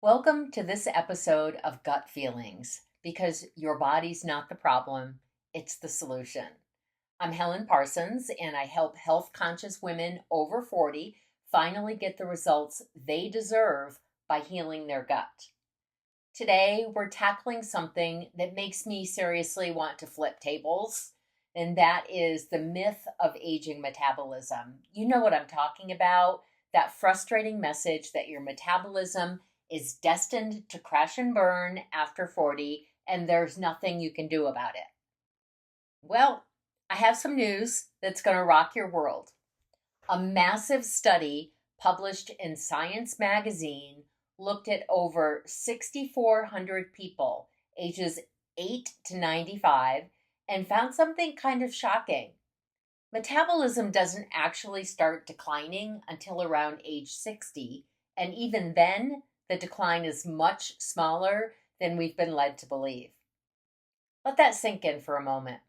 Welcome to this episode of Gut Feelings because your body's not the problem, it's the solution. I'm Helen Parsons and I help health conscious women over 40 finally get the results they deserve by healing their gut. Today, we're tackling something that makes me seriously want to flip tables, and that is the myth of aging metabolism. You know what I'm talking about, that frustrating message that your metabolism is destined to crash and burn after 40, and there's nothing you can do about it. Well, I have some news that's going to rock your world. A massive study published in Science magazine looked at over 6,400 people ages 8 to 95 and found something kind of shocking. Metabolism doesn't actually start declining until around age 60, and even then, the decline is much smaller than we've been led to believe. Let that sink in for a moment.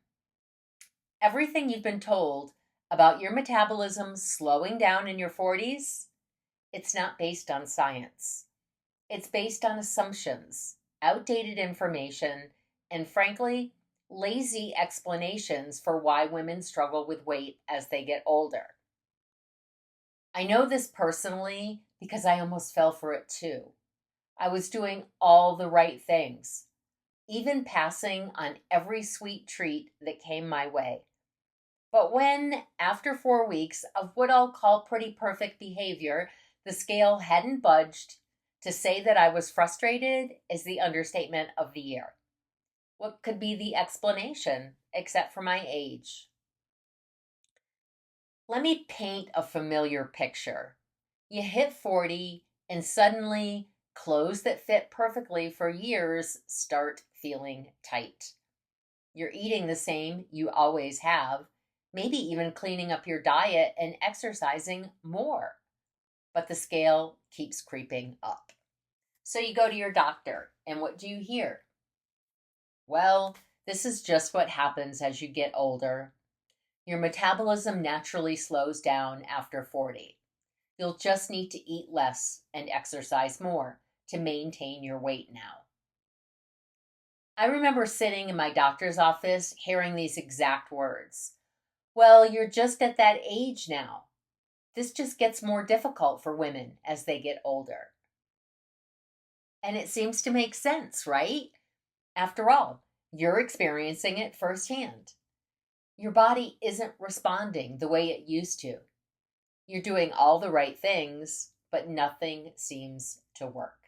Everything you've been told about your metabolism slowing down in your 40s, it's not based on science. It's based on assumptions, outdated information, and frankly, lazy explanations for why women struggle with weight as they get older. I know this personally because I almost fell for it too. I was doing all the right things, even passing on every sweet treat that came my way. But when, after 4 weeks of what I'll call pretty perfect behavior, the scale hadn't budged, to say that I was frustrated is the understatement of the year. What could be the explanation except for my age? Let me paint a familiar picture. You hit 40 and suddenly clothes that fit perfectly for years start feeling tight. You're eating the same you always have, maybe even cleaning up your diet and exercising more. But the scale keeps creeping up. So you go to your doctor, and what do you hear? Well, this is just what happens as you get older. Your metabolism naturally slows down after 40. You'll just need to eat less and exercise more to maintain your weight now. I remember sitting in my doctor's office hearing these exact words. Well, you're just at that age now. This just gets more difficult for women as they get older. And it seems to make sense, right? After all, you're experiencing it firsthand. Your body isn't responding the way it used to. You're doing all the right things, but nothing seems to work.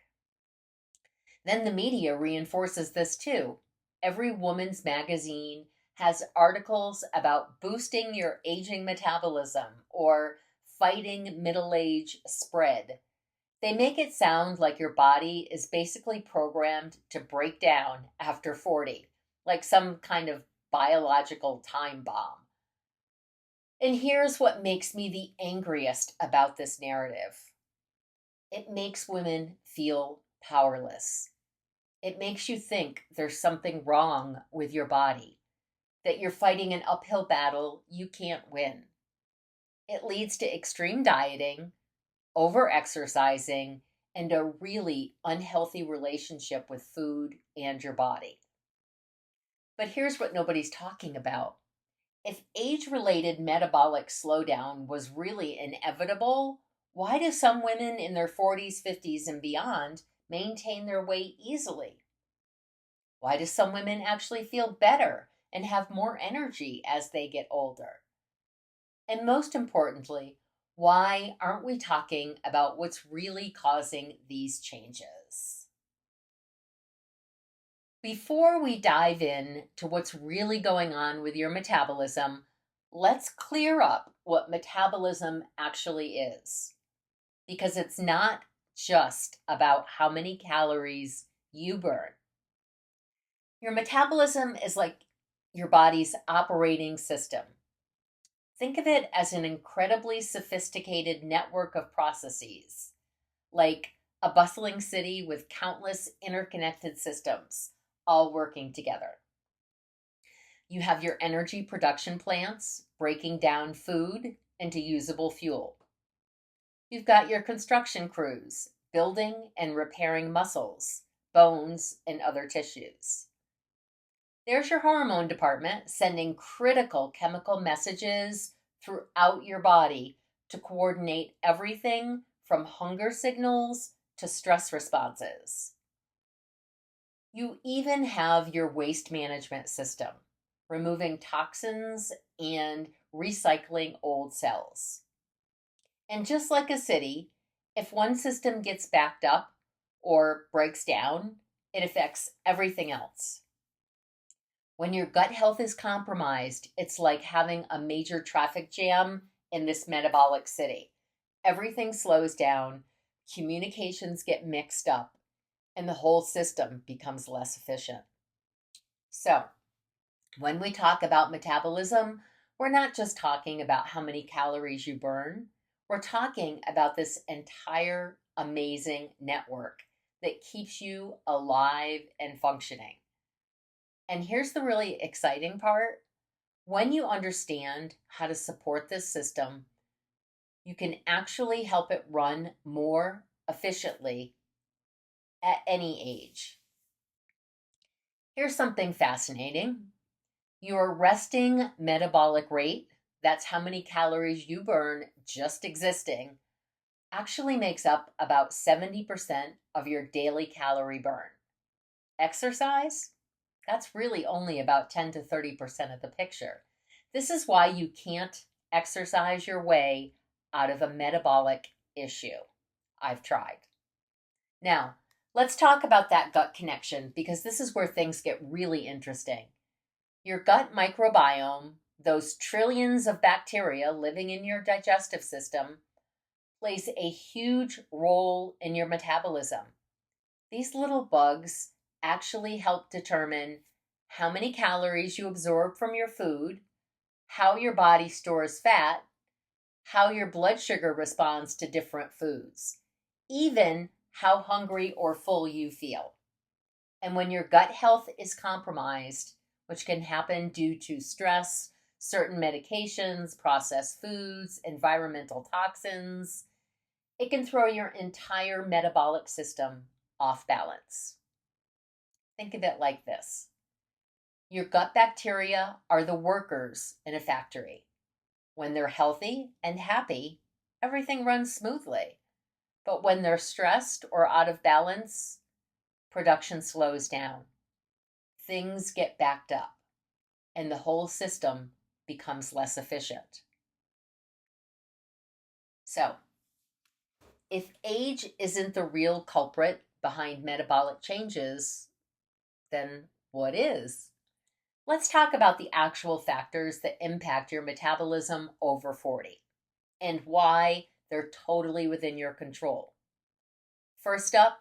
Then the media reinforces this too. Every woman's magazine has articles about boosting your aging metabolism or fighting middle age spread. They make it sound like your body is basically programmed to break down after 40, like some kind of biological time bomb. And here's what makes me the angriest about this narrative: it makes women feel powerless. It makes you think there's something wrong with your body, that you're fighting an uphill battle you can't win. It leads to extreme dieting, over exercising, and a really unhealthy relationship with food and your body. But here's what nobody's talking about. If age related metabolic slowdown was really inevitable, why do some women in their 40s, 50s, and beyond maintain their weight easily? Why do some women actually feel better and have more energy as they get older? And most importantly, why aren't we talking about what's really causing these changes? Before we dive in to what's really going on with your metabolism, let's clear up what metabolism actually is. Because it's not just about how many calories you burn. Your metabolism is like your body's operating system. Think of it as an incredibly sophisticated network of processes, like a bustling city with countless interconnected systems all working together. You have your energy production plants breaking down food into usable fuel. You've got your construction crews building and repairing muscles, bones, and other tissues. There's your hormone department sending critical chemical messages throughout your body to coordinate everything from hunger signals to stress responses. You even have your waste management system, removing toxins and recycling old cells. And just like a city, if one system gets backed up or breaks down, it affects everything else. When your gut health is compromised, it's like having a major traffic jam in this metabolic city. Everything slows down, communications get mixed up, and the whole system becomes less efficient. So, when we talk about metabolism, we're not just talking about how many calories you burn. We're talking about this entire amazing network that keeps you alive and functioning. And here's the really exciting part. When you understand how to support this system, you can actually help it run more efficiently at any age. Here's something fascinating. Your resting metabolic rate, that's how many calories you burn just existing, actually makes up about 70% of your daily calorie burn. Exercise, that's really only about 10 to 30% of the picture. This is why you can't exercise your way out of a metabolic issue. I've tried. Now, let's talk about that gut connection because this is where things get really interesting. Your gut microbiome, those trillions of bacteria living in your digestive system, plays a huge role in your metabolism. These little bugs actually help determine how many calories you absorb from your food, how your body stores fat, how your blood sugar responds to different foods, even how hungry or full you feel. And when your gut health is compromised, which can happen due to stress, certain medications, processed foods, environmental toxins, it can throw your entire metabolic system off balance. Think of it like this. Your gut bacteria are the workers in a factory. When they're healthy and happy, everything runs smoothly. But when they're stressed or out of balance, production slows down. Things get backed up, and the whole system becomes less efficient. So, if age isn't the real culprit behind metabolic changes, then what is? Let's talk about the actual factors that impact your metabolism over 40 and why they're totally within your control. First up,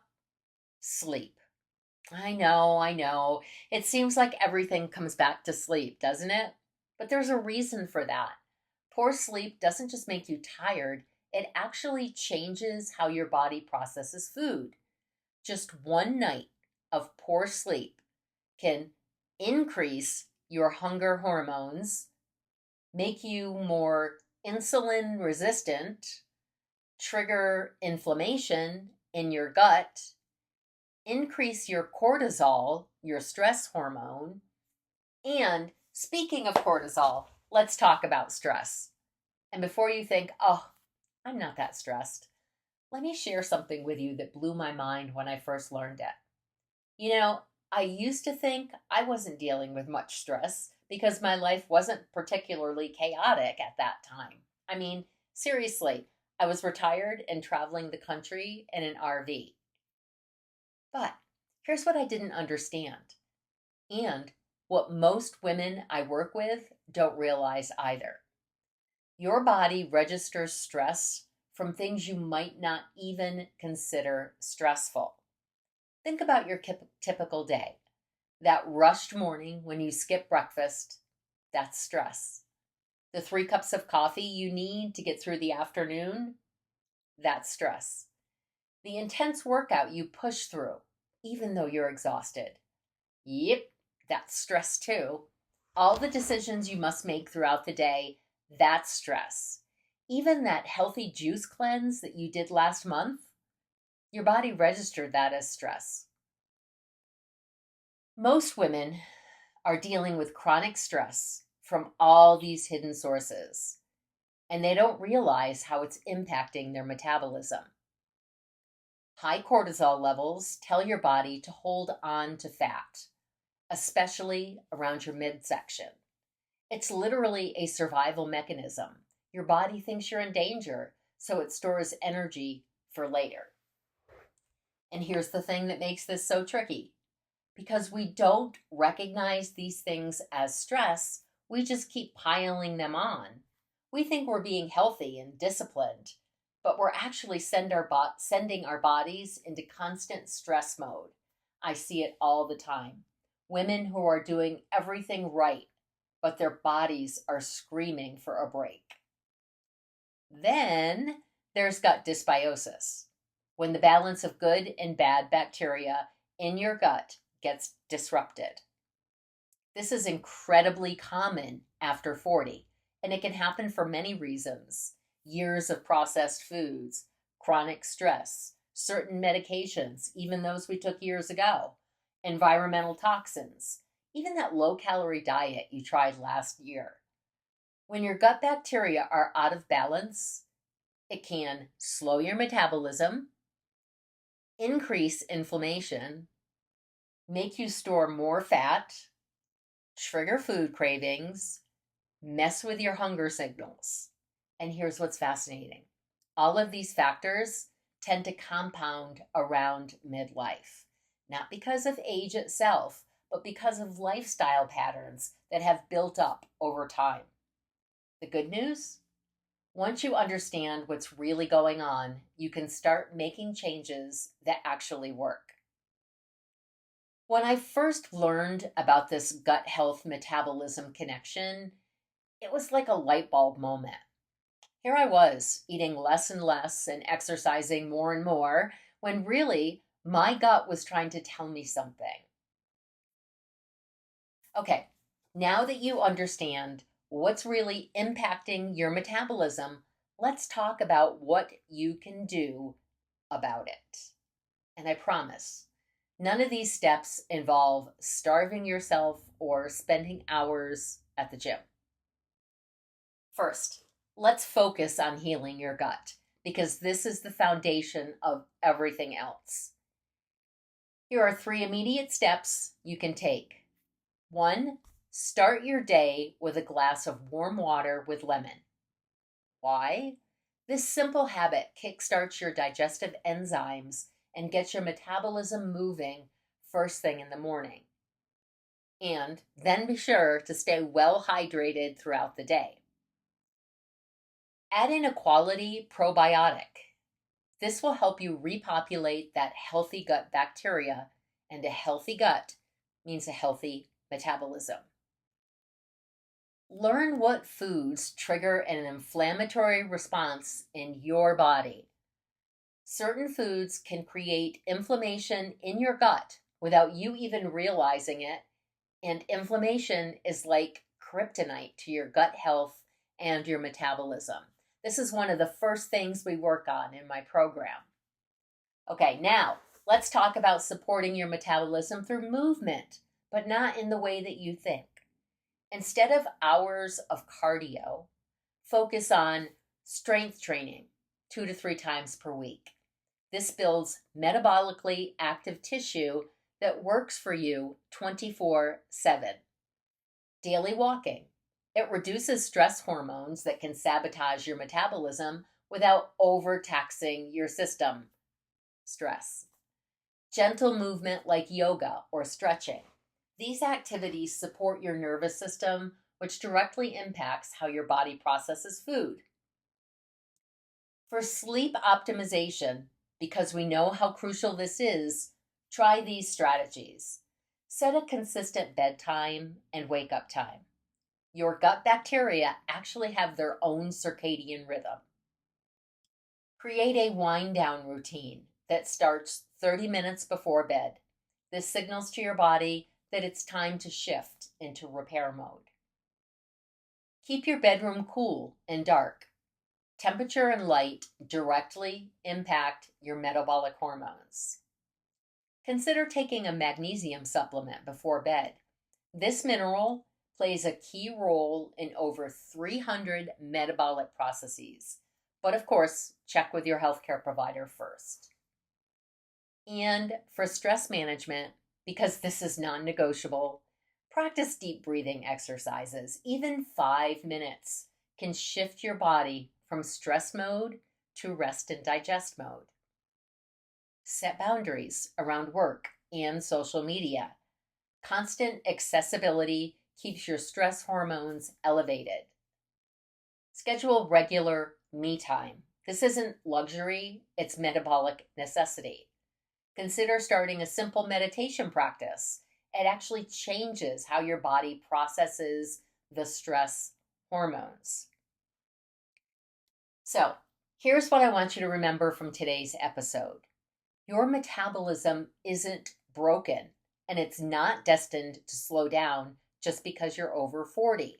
sleep. I know. It seems like everything comes back to sleep, doesn't it? But there's a reason for that. Poor sleep doesn't just make you tired, it actually changes how your body processes food. Just one night of poor sleep can increase your hunger hormones, make you more insulin resistant, trigger inflammation in your gut, increase your cortisol, your stress hormone. And speaking of cortisol, let's talk about stress. And before you think, oh, I'm not that stressed, let me share something with you that blew my mind when I first learned it. You know, I used to think I wasn't dealing with much stress because my life wasn't particularly chaotic at that time. I mean, seriously, I was retired and traveling the country in an RV. But here's what I didn't understand, and what most women I work with don't realize either. Your body registers stress from things you might not even consider stressful. Think about your typical day. That rushed morning when you skip breakfast, that's stress. The 3 cups of coffee you need to get through the afternoon, that's stress. The intense workout you push through, even though you're exhausted. Yep, that's stress too. All the decisions you must make throughout the day, that's stress. Even that healthy juice cleanse that you did last month, Your body registered that as stress. Most women are dealing with chronic stress from all these hidden sources, and they don't realize how it's impacting their metabolism. High cortisol levels tell your body to hold on to fat, especially around your midsection. It's literally a survival mechanism. Your body thinks you're in danger, so it stores energy for later. And here's the thing that makes this so tricky. Because we don't recognize these things as stress, we just keep piling them on. We think we're being healthy and disciplined, but we're actually sending our bodies into constant stress mode. I see it all the time. Women who are doing everything right, but their bodies are screaming for a break. Then there's gut dysbiosis, when the balance of good and bad bacteria in your gut gets disrupted. This is incredibly common after 40, and it can happen for many reasons. Years of processed foods, chronic stress, certain medications, even those we took years ago, environmental toxins, even that low-calorie diet you tried last year. When your gut bacteria are out of balance, it can slow your metabolism, increase inflammation, make you store more fat, trigger food cravings, mess with your hunger signals. And here's what's fascinating. All of these factors tend to compound around midlife, not because of age itself, but because of lifestyle patterns that have built up over time. The good news? Once you understand what's really going on, you can start making changes that actually work. When I first learned about this gut health metabolism connection, it was like a light bulb moment. Here I was, eating less and less and exercising more and more, when really my gut was trying to tell me something. Okay, now that you understand what's really impacting your metabolism, let's talk about what you can do about it. And I promise, none of these steps involve starving yourself or spending hours at the gym. First, let's focus on healing your gut, because this is the foundation of everything else. Here are 3 immediate steps you can take. 1, start your day with a glass of warm water with lemon. Why? This simple habit kickstarts your digestive enzymes and gets your metabolism moving first thing in the morning. And then be sure to stay well hydrated throughout the day. Add in a quality probiotic. This will help you repopulate that healthy gut bacteria, and a healthy gut means a healthy metabolism. Learn what foods trigger an inflammatory response in your body. Certain foods can create inflammation in your gut without you even realizing it, and inflammation is like kryptonite to your gut health and your metabolism. This is one of the first things we work on in my program. Okay, now let's talk about supporting your metabolism through movement, but not in the way that you think. Instead of hours of cardio, focus on strength training 2 to 3 times per week. This builds metabolically active tissue that works for you 24/7. Daily walking. It reduces stress hormones that can sabotage your metabolism without overtaxing your system. Stress. Gentle movement like yoga or stretching. These activities support your nervous system, which directly impacts how your body processes food. For sleep optimization, because we know how crucial this is, try these strategies. Set a consistent bedtime and wake up time. Your gut bacteria actually have their own circadian rhythm. Create a wind down routine that starts 30 minutes before bed. This signals to your body that it's time to shift into repair mode. Keep your bedroom cool and dark. Temperature and light directly impact your metabolic hormones. Consider taking a magnesium supplement before bed. This mineral plays a key role in over 300 metabolic processes. But of course, check with your healthcare provider first. And for stress management, because this is non negotiable, practice deep breathing exercises. Even 5 minutes can shift your body from stress mode to rest and digest mode. Set boundaries around work and social media. Constant accessibility keeps your stress hormones elevated. Schedule regular me time. This isn't luxury, it's metabolic necessity. Consider starting a simple meditation practice. It actually changes how your body processes the stress hormones. So, here's what I want you to remember from today's episode. Your metabolism isn't broken, and it's not destined to slow down just because you're over 40.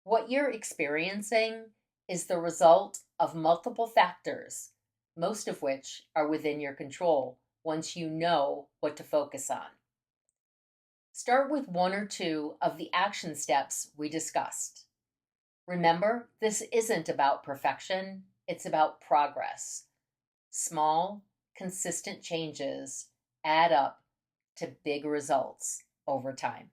What you're experiencing is the result of multiple factors, most of which are within your control once you know what to focus on. Start with one or two of the action steps we discussed. Remember, this isn't about perfection, it's about progress. Small, consistent changes add up to big results over time.